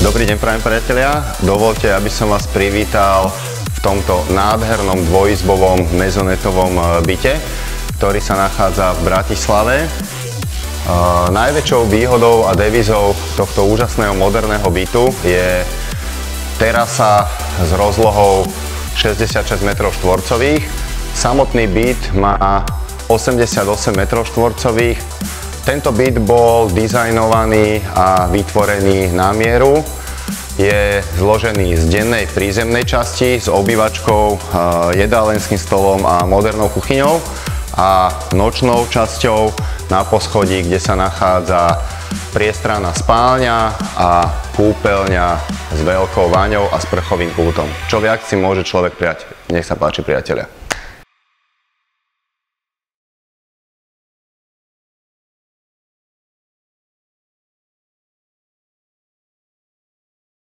Dobrý deň, prajem priatelia. Dovoľte, aby som vás privítal v tomto nádhernom dvojizbovom mezonetovom byte, ktorý sa nachádza v Bratislave. Najväčšou výhodou a devizou tohto úžasného moderného bytu je terasa s rozlohou 66 m². Samotný byt má 88 m². Tento byt bol dizajnovaný a vytvorený na mieru. Je zložený z dennej prízemnej časti s obývačkou, jedálenským stolom a modernou kuchyňou a nočnou časťou na poschodí, kde sa nachádza priestranná spálňa a kúpeľňa s veľkou vaňou a sprchovým kútom. Čo viac si môže človek prijať? Nech sa páči, priatelia.